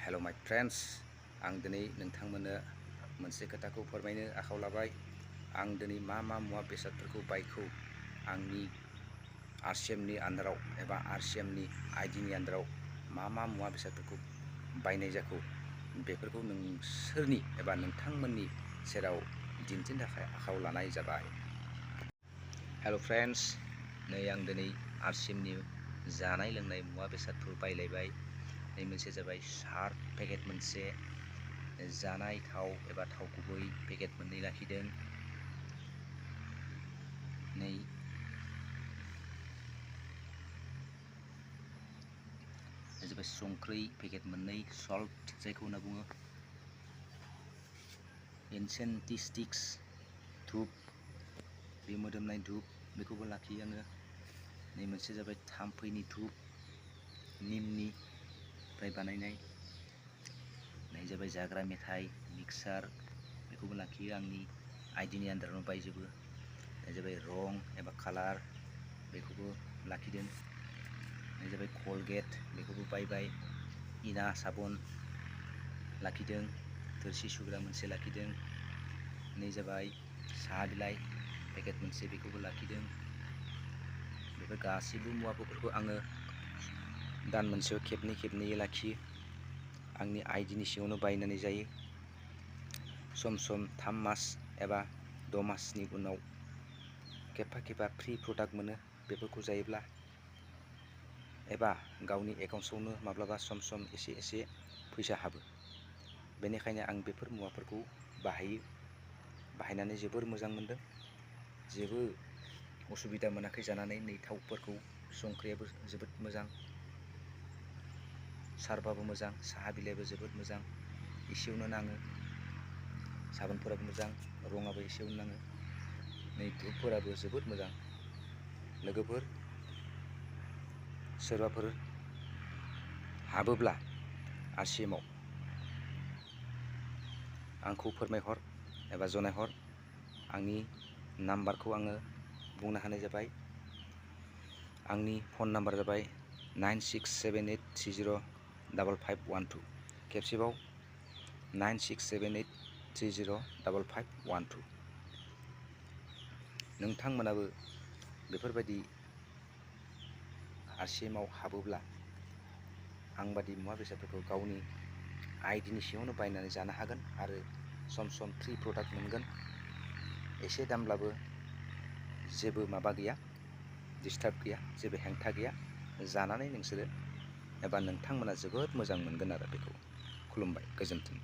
हेल' माय फ्रेन्ड्स, आं दिनै नोंथांमोननो मोनसे खोथाखौ फोरमायनो आखायाव लाबाय। आं दिनै मा मुवा बेसादफोरखौ बायखौ आंनि आरसिएमनि आन्दाराव एबा आरसिएमनि आइडिनि आन्दाराव मा मुवा बेसादफोरखौ बायनाय जाखो बेफोरखौ नोंसोरनि एबा नोंथांमोननि सेराव दिन्थिनो थाखाय आखायाव लानाय जाबाय। हेल' फ्रेन्ड्स, नै आं दिनै आरसिएमनि जानाय लोंनाय मुवा बेसादफोर बायलायबाय। नै मोनसे जाबाय सार्फ पेकेट मोनसे, जानाय थाव एबा थाव गुबै पेकेट मोननै लाखिदों। नै जाबाय संख्रै पेकेट मोननै, सल्ट जायखौ होनना बुङो। इनसेन्टिस्टिक्स धुप, बे मोदोमनाय धुप बेखौबो लाखियो आङो। नै मोनसे जाबाय थाम्फैनि धुप, निमनिफ्राय बानायनाय। नै जाबाय जाग्रा मेथाइ मिक्सार, बेखौबो लाखियो आंनि आइडिनि आन्दारावनो बायजोबो। नै जाबाय रं एबा कालार, बेखौबो लाखिदों। नै जाबाय कलगेट, बेखौबो बायबाय। इना साबुन लाखिदों, थोरसि सुग्रा मोनसे लाखिदों। नै जाबाय साहा बिलाइ पेकेट मोनसे, बेखौबो लाखिदों। बेफोर गासैबो मुवाफोरखौ आङो दान मोनसेयाव खेबनै लाखियो। आंनि आइडिनि सिङावनो बायनानै जायो। सम 3 मास एबा 6 मासनि उनाव खेबफा फ्रि प्रडाक्ट मोनो बेफोरखौ जायोब्ला, एबा गावनि एकाउन्ट्सआवनो माब्लाबा सम एसे फैसा हाबो। बेनिखायनो आं बेफोर मुवाफोरखौ बाहायो। बाहायनानै जोबोर मोजां मोनदों, जेबो उसुबिदा मोनाखै जानानै। नै थावफोरखौ, संख्रियाबो जोबोद मोजां, सार्फआबो मोजां, साहा बिलाइबो जोबोद मोजां, एसेयावनो नाङो। साबोनफोराबो मोजां, रङाबो एसेयावनो नाङो। नै धुपफोराबो जोबोद मोजां। लोगोफोर, सोरबाफोर हाबोब्ला आरसिएमआव आंखौ फोरमायहर एबा जनायहर। आंनि नाम्बारखौ आङो बुंनो हानाय जाबाय। आंनि फन नाम्बार जाबाय 9678305512। खेबसेबाव 9678305512। नोंथांमोनाबो बेफोरबायदि आरसिएमआव हाबोब्ला आंबादि मुवा बेसादफोरखौ गावनि आइडिनि सिङावनो बायनानै जानो हागोन आरो सम फ्रि प्रडाक्ट मोनगोन। एसे दामब्लाबो जेबो माबा गैया, डिस्टार्ब गैया, जेबो हेंथा गैया। जानानै नोंसोरो एबा नोंथांमोना जोबोद मोजां मोनगोन आरो बेखौ। खुलुमबाय, गोजोन्थों।